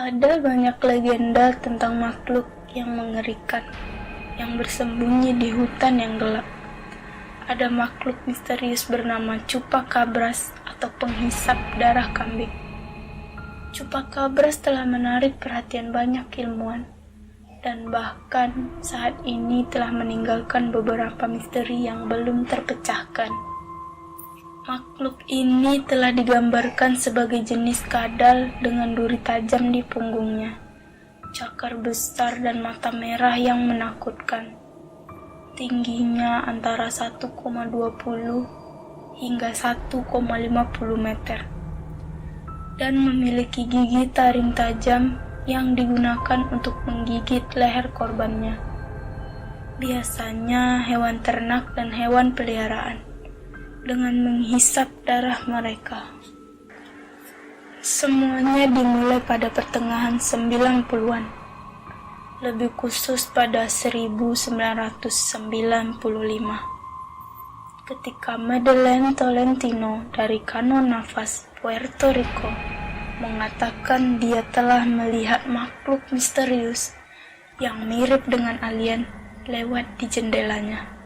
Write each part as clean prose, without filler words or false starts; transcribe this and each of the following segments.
Ada banyak legenda tentang makhluk yang mengerikan, yang bersembunyi di hutan yang gelap. Ada makhluk misterius bernama Chupacabras atau penghisap darah kambing. Chupacabras telah menarik perhatian banyak ilmuwan, dan bahkan saat ini telah meninggalkan beberapa misteri yang belum terpecahkan. Makhluk ini telah digambarkan sebagai jenis kadal dengan duri tajam di punggungnya, cakar besar dan mata merah yang menakutkan. Tingginya antara 1,20 hingga 1,50 meter. Dan memiliki gigi taring tajam yang digunakan untuk menggigit leher korbannya. Biasanya hewan ternak dan hewan peliharaan, dengan menghisap darah mereka. Semuanya dimulai pada pertengahan 90-an, lebih khusus pada 1995, ketika Madeleine Tolentino dari Cano Navas, Puerto Rico, mengatakan dia telah melihat makhluk misterius yang mirip dengan alien lewat di jendelanya.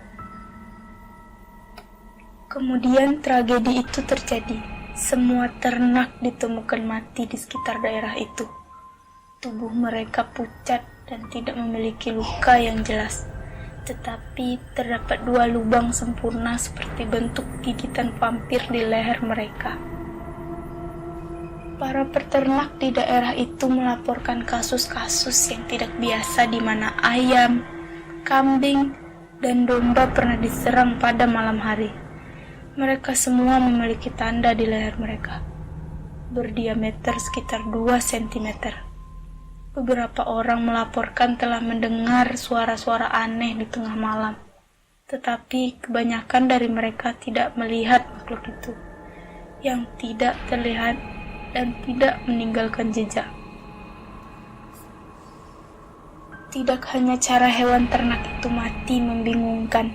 Kemudian tragedi itu terjadi. Semua ternak ditemukan mati di sekitar daerah itu. Tubuh mereka pucat dan tidak memiliki luka yang jelas, tetapi terdapat 2 lubang sempurna seperti bentuk gigitan vampir di leher mereka. Para peternak di daerah itu melaporkan kasus-kasus yang tidak biasa di mana ayam, kambing, dan domba pernah diserang pada malam hari. Mereka semua memiliki tanda di leher mereka, berdiameter sekitar 2 cm. Beberapa orang melaporkan telah mendengar suara-suara aneh di tengah malam, tetapi kebanyakan dari mereka tidak melihat makhluk itu, yang tidak terlihat dan tidak meninggalkan jejak. Tidak hanya cara hewan ternak itu mati membingungkan,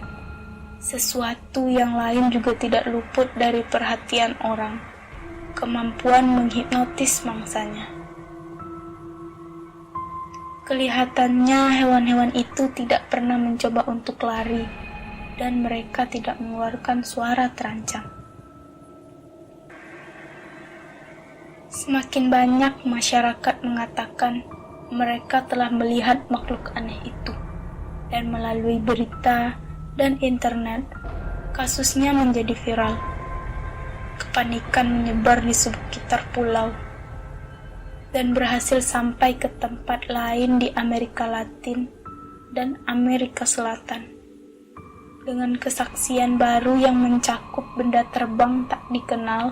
sesuatu yang lain juga tidak luput dari perhatian orang, kemampuan menghipnotis mangsanya. Kelihatannya hewan-hewan itu tidak pernah mencoba untuk lari, dan mereka tidak mengeluarkan suara terancam. Semakin banyak masyarakat mengatakan mereka telah melihat makhluk aneh itu, dan melalui berita dan internet, kasusnya menjadi viral. Kepanikan menyebar di sekitar pulau, dan berhasil sampai ke tempat lain di Amerika Latin dan Amerika Selatan. Dengan kesaksian baru yang mencakup benda terbang tak dikenal,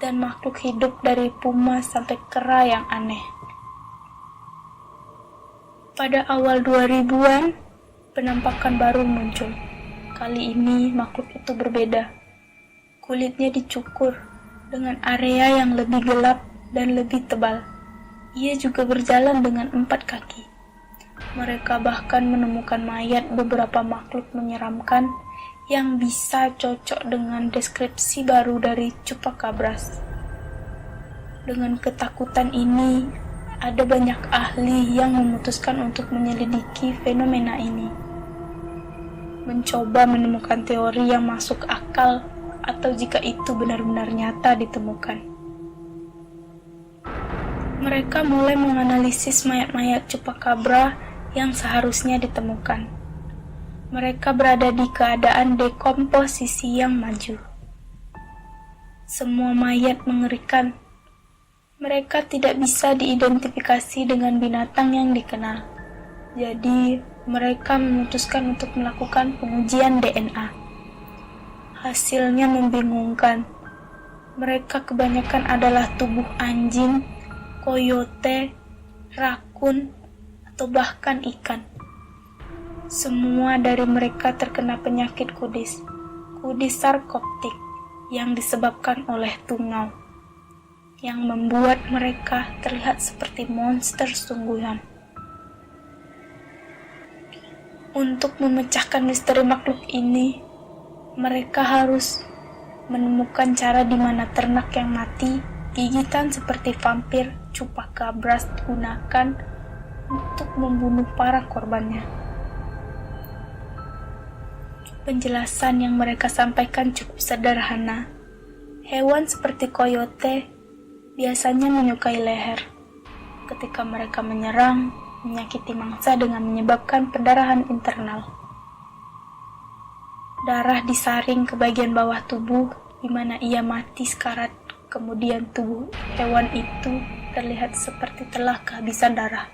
dan makhluk hidup dari puma sampai kera yang aneh. Pada awal 2000-an, penampakan baru muncul. Kali ini makhluk itu berbeda. Kulitnya dicukur dengan area yang lebih gelap dan lebih tebal. Ia juga berjalan dengan 4 kaki. Mereka bahkan menemukan mayat beberapa makhluk menyeramkan yang bisa cocok dengan deskripsi baru dari Chupacabras. Dengan ketakutan ini, ada banyak ahli yang memutuskan untuk menyelidiki fenomena ini, mencoba menemukan teori yang masuk akal atau jika itu benar-benar nyata ditemukan. Mereka mulai menganalisis mayat-mayat Chupacabra yang seharusnya ditemukan. Mereka berada di keadaan dekomposisi yang maju. Semua mayat mengerikan. Mereka tidak bisa diidentifikasi dengan binatang yang dikenal. Jadi, mereka memutuskan untuk melakukan pengujian DNA. Hasilnya membingungkan. Mereka kebanyakan adalah tubuh anjing, koyote, rakun, atau bahkan ikan. Semua dari mereka terkena penyakit kudis sarkoptik yang disebabkan oleh tungau, yang membuat mereka terlihat seperti monster sungguhan. Untuk memecahkan misteri makhluk ini, mereka harus menemukan cara di mana ternak yang mati Gigitan seperti vampir Chupacabras digunakan untuk membunuh para korbannya. Penjelasan yang mereka sampaikan cukup sederhana. Hewan seperti coyote biasanya menyukai leher. Ketika mereka menyerang, menyakiti mangsa dengan menyebabkan pendarahan internal. Darah disaring ke bagian bawah tubuh, di mana ia mati sekarat. Kemudian tubuh hewan itu terlihat seperti telah kehabisan darah.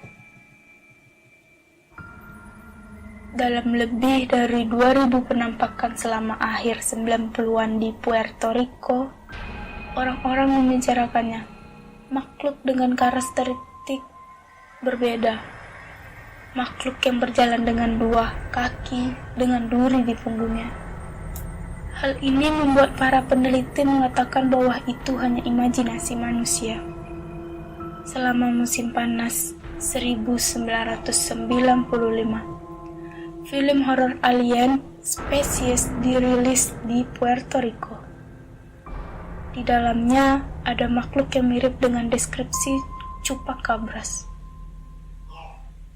Dalam lebih dari 2000 penampakan selama akhir 90-an di Puerto Rico, orang-orang membicarakannya. Makhluk dengan karakteristik berbeda. Makhluk yang berjalan dengan 2 kaki dengan duri di punggungnya. Hal ini membuat para peneliti mengatakan bahwa itu hanya imajinasi manusia. Selama musim panas 1995, film horor alien spesies dirilis di Puerto Rico. Di dalamnya ada makhluk yang mirip dengan deskripsi Chupacabras.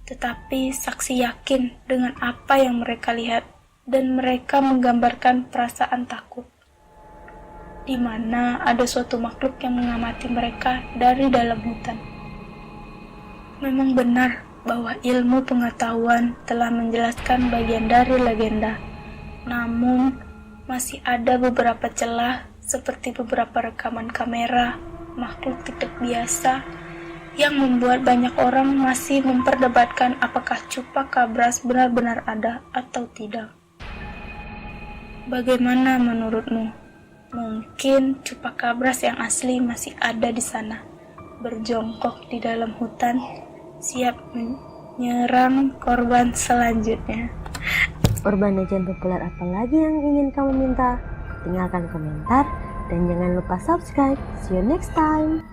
Tetapi saksi yakin dengan apa yang mereka lihat dan mereka menggambarkan perasaan takut, di mana ada suatu makhluk yang mengamati mereka dari dalam hutan. Memang benar bahwa ilmu pengetahuan telah menjelaskan bagian dari legenda, namun masih ada beberapa celah seperti beberapa rekaman kamera makhluk tidak biasa yang membuat banyak orang masih memperdebatkan apakah Chupacabras benar-benar ada atau tidak. Bagaimana menurutmu? Mungkin Chupacabras yang asli masih ada di sana, berjongkok di dalam hutan, siap menyerang korban selanjutnya. Urban Legend populer apa lagi yang ingin kamu minta? Tinggalkan komentar dan jangan lupa subscribe. See you next time.